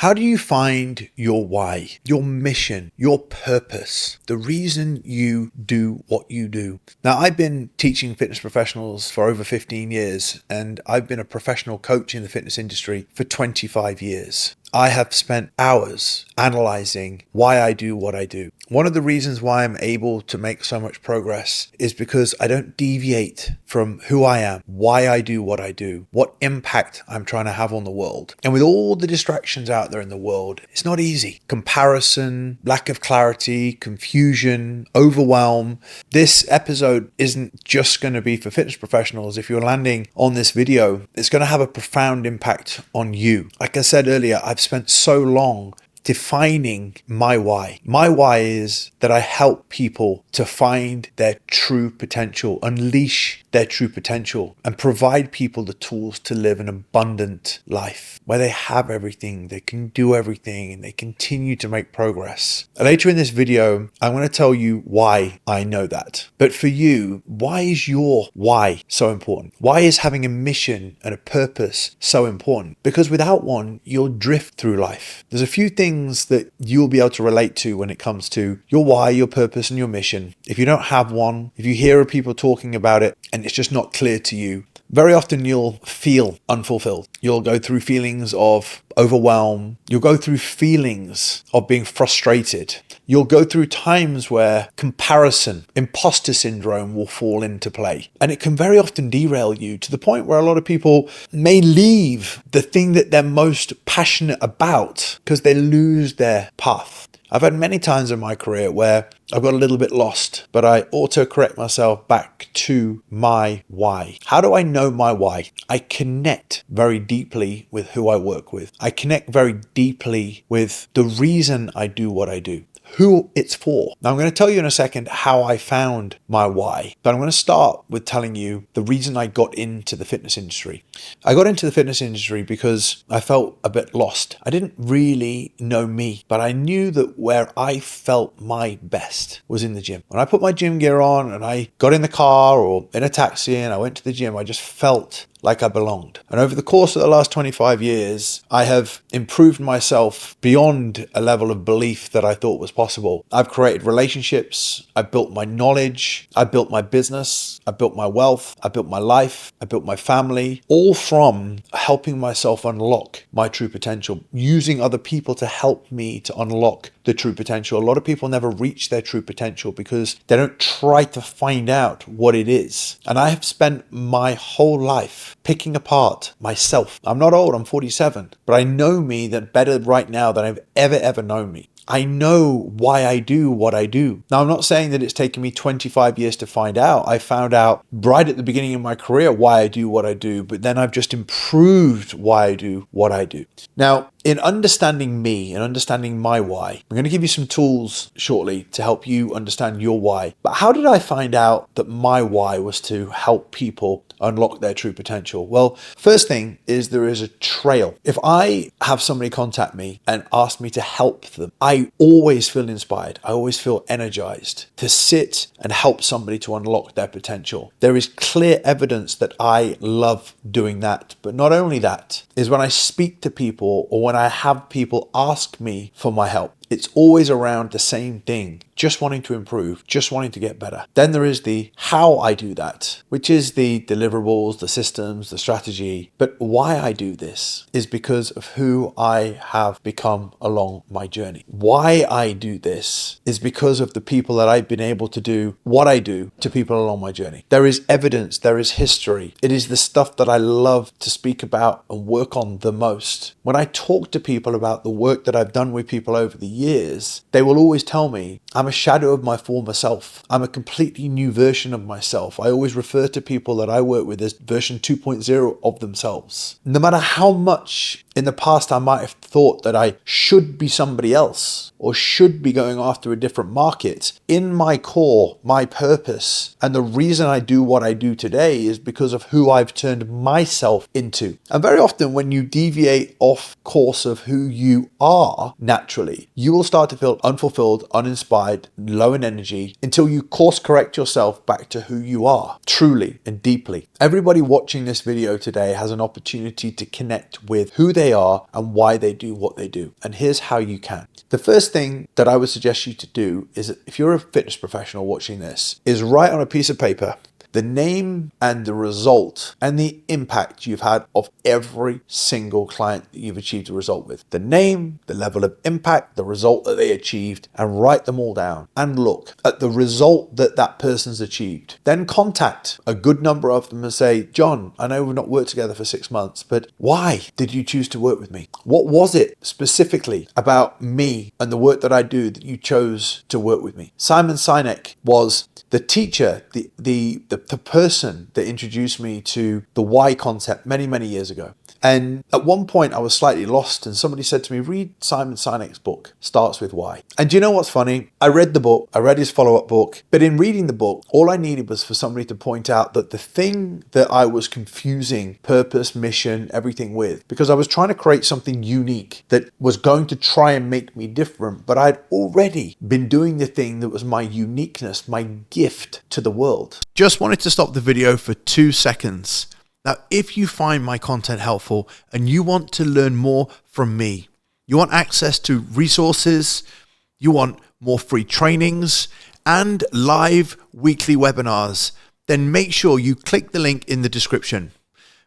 How do you find your why, your mission, your purpose, the reason you do what you do? Now, I've been teaching fitness professionals for over 15 years, and I've been a professional coach in the fitness industry for 25 years. I have spent hours analyzing why I do what I do. One of the reasons why I'm able to make so much progress is because I don't deviate from who I am, why I do what I do, what impact I'm trying to have on the world. And with all the distractions out there in the world, it's not easy. Comparison, lack of clarity, confusion, overwhelm. This episode isn't just going to be for fitness professionals. If you're landing on this video, it's going to have a profound impact on you. Like I said earlier, I've spent so long defining my why. My why is that I help people to find their true potential, unleash their true potential, and provide people the tools to live an abundant life where they have everything, they can do everything, and they continue to make progress. Later in this video, I'm going to tell you why I know that. But for you, why is your why so important? Why is having a mission and a purpose so important? Because without one, you'll drift through life. There's a few things that you'll be able to relate to when it comes to your why, your purpose, and your mission. If you don't have one, if you hear people talking about it and it's just not clear to you, very often you'll feel unfulfilled. You'll go through feelings of overwhelm. You'll go through feelings of being frustrated. You'll go through times where comparison, imposter syndrome will fall into play. And it can very often derail you to the point where a lot of people may leave the thing that they're most passionate about because they lose their path. I've had many times in my career where I've got a little bit lost, but I auto-correct myself back to my why. How do I know my why? I connect very deeply with who I work with. I connect very deeply with the reason I do what I do, who it's for. Now, I'm going to tell you in a second how I found my why, but I'm going to start with telling you the reason I got into the fitness industry. I got into the fitness industry because I felt a bit lost. I didn't really know me, but I knew that where I felt my best was in the gym. When I put my gym gear on and I got in the car or in a taxi and I went to the gym, I just felt like I belonged. And over the course of the last 25 years, I have improved myself beyond a level of belief that I thought was possible. I've created relationships. I've built my knowledge. I built my business. I built my wealth. I built my life. I built my family, all from helping myself unlock my true potential, using other people to help me to unlock the true potential. A lot of people never reach their true potential because they don't try to find out what it is. And I have spent my whole life picking apart myself. I'm not old, I'm 47, but I know me that better right now than I've ever known me. I know why I do what I do. Now, I'm not saying that it's taken me 25 years to find out. I found out right at the beginning of my career why I do what I do, but then I've just improved why I do what I do. Now, in understanding me and understanding my why, I'm going to give you some tools shortly to help you understand your why. But how did I find out that my why was to help people unlock their true potential? Well, first thing is there is a trail. If I have somebody contact me and ask me to help them, I always feel inspired. I always feel energized to sit and help somebody to unlock their potential. There is clear evidence that I love doing that. But not only that, is when I speak to people or when I have people ask me for my help, it's always around the same thing, just wanting to improve, just wanting to get better. Then there is the how I do that, which is the deliverables, the systems, the strategy. But why I do this is because of who I have become along my journey. Why I do this is because of the people that I've been able to do what I do to people along my journey. There is evidence, there is history. It is the stuff that I love to speak about and work on the most. When I talk to people about the work that I've done with people over the years, they will always tell me I'm a shadow of my former self. I'm a completely new version of myself. I always refer to people that I work with as version 2.0 of themselves. No matter how much in the past I might have thought that I should be somebody else or should be going after a different market, in my core, my purpose, and the reason I do what I do today is because of who I've turned myself into. And very often when you deviate off course of who you are naturally, you will start to feel unfulfilled, uninspired, low in energy until you course correct yourself back to who you are, truly and deeply. Everybody watching this video today has an opportunity to connect with who they they are and why they do what they do. And here's how you can. The first thing that I would suggest you to do is, if you're a fitness professional watching this, is write on a piece of paper the name and the result and the impact you've had of every single client that you've achieved a result with. The name, the level of impact, the result that they achieved, and write them all down and look at the result that that person's achieved. Then contact a good number of them and say, John, I know we've not worked together for 6 months, but why did you choose to work with me? What was it specifically about me and the work that I do that you chose to work with me? Simon Sinek was the teacher, the person that introduced me to the why concept many, many years ago. And at one point I was slightly lost and somebody said to me, read Simon Sinek's book, Starts With Why. And do you know what's funny? I read the book, I read his follow-up book, but in reading the book, all I needed was for somebody to point out that the thing that I was confusing purpose, mission, everything with, because I was trying to create something unique that was going to try and make me different, but I'd already been doing the thing that was my uniqueness, my gift to the world. Just wanted to stop the video for 2 seconds. Now, if you find my content helpful and you want to learn more from me, you want access to resources, you want more free trainings and live weekly webinars, then make sure you click the link in the description.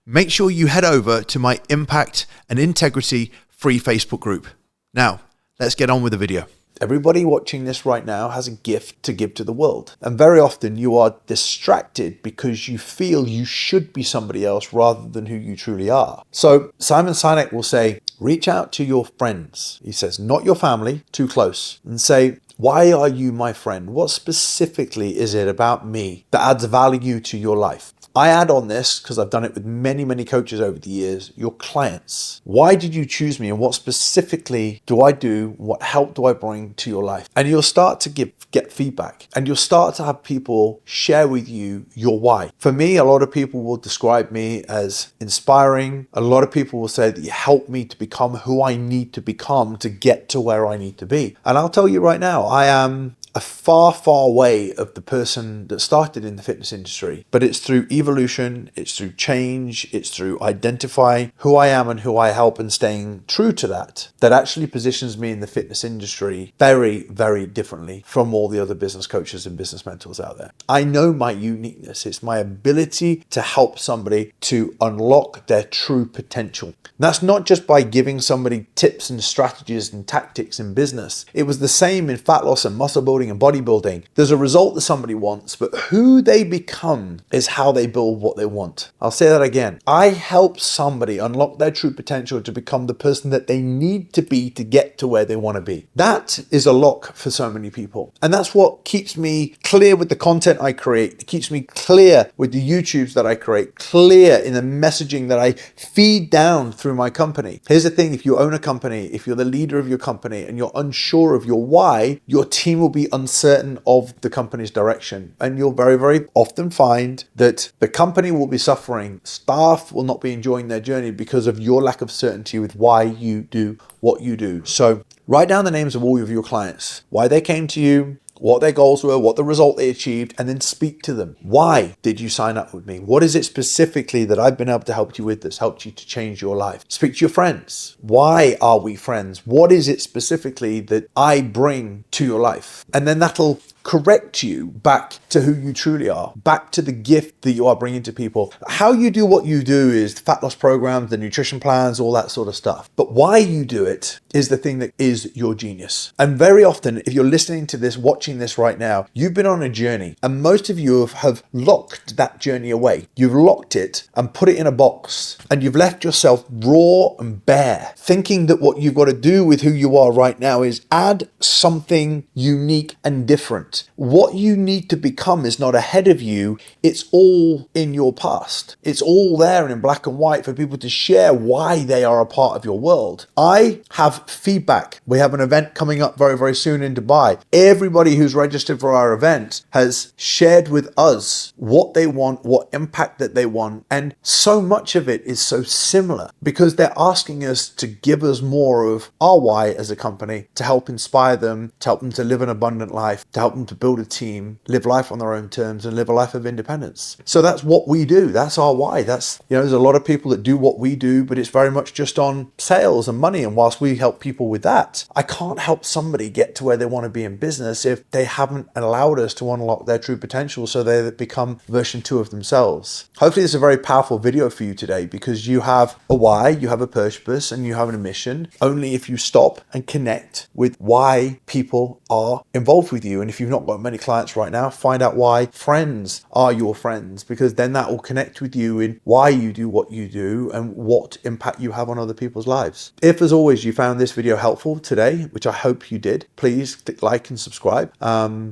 Make sure you head over to my Impact and Integrity free Facebook group. Now, let's get on with the video. Everybody watching this right now has a gift to give to the world. And very often you are distracted because you feel you should be somebody else rather than who you truly are. So Simon Sinek will say, reach out to your friends. He says, not your family, too close, and say, why are you my friend? What specifically is it about me that adds value to your life? I add on this, because I've done it with many, many coaches over the years, your clients. Why did you choose me and what specifically do I do? What help do I bring to your life? And you'll start to get feedback and you'll start to have people share with you your why. For me, a lot of people will describe me as inspiring. A lot of people will say that you helped me to become who I need to become to get to where I need to be. And I'll tell you right now, I am a far, far way of the person that started in the fitness industry, but it's through evolution, it's through change, it's through identifying who I am and who I help and staying true to that actually positions me in the fitness industry very, very differently from all the other business coaches and business mentors out there. I know my uniqueness. It's my ability to help somebody to unlock their true potential. And that's not just by giving somebody tips and strategies and tactics in business. It was the same in fat loss and muscle building and bodybuilding. There's a result that somebody wants, but who they become is how they build what they want. I'll say that again. I help somebody unlock their true potential to become the person that they need to be to get to where they want to be. That is a lock for so many people. And that's what keeps me clear with the content I create. It keeps me clear with the YouTubes that I create, clear in the messaging that I feed down through my company. Here's the thing, if you own a company, if you're the leader of your company and you're unsure of your why, your team will be uncertain of the company's direction. And you'll very, very often find that the company will be suffering. Staff will not be enjoying their journey because of your lack of certainty with why you do what you do. So write down the names of all of your clients, why they came to you, what their goals were, what the result they achieved, and then speak to them. Why did you sign up with me? What is it specifically that I've been able to help you with that's helped you to change your life? Speak to your friends. Why are we friends? What is it specifically that I bring to your life? And then that'll correct you back to who you truly are, back to the gift that you are bringing to people. How you do what you do is the fat loss programs, the nutrition plans, all that sort of stuff. But why you do it is the thing that is your genius. And very often, if you're listening to this, watching this right now, you've been on a journey and most of you have locked that journey away. You've locked it and put it in a box and you've left yourself raw and bare, thinking that what you've got to do with who you are right now is add something unique and different. What you need to become is not ahead of you. It's all in your past. It's all there in black and white for people to share why they are a part of your world. I have feedback. We have an event coming up very, very soon in Dubai. Everybody who's registered for our event has shared with us what they want, what impact that they want. And so much of it is so similar because they're asking us to give us more of our why as a company to help inspire them, to help them to live an abundant life, to help them freedom to build a team, live life on their own terms, and live a life of independence. So that's what we do. That's our why. There's a lot of people that do what we do, but it's very much just on sales and money. And whilst we help people with that, I can't help somebody get to where they want to be in business if they haven't allowed us to unlock their true potential so they become version 2 of themselves. Hopefully this is a very powerful video for you today, because you have a why, you have a purpose, and you have a mission. Only if you stop and connect with why people are involved with you. And if you've not got many clients right now, find out why friends are your friends, because then that will connect with you in why you do what you do and what impact you have on other people's lives. If, as always, you found this video helpful today, which I hope you did, please click like and subscribe.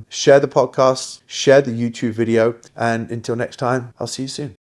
Share the podcast, share the YouTube video, and until next time, I'll see you soon.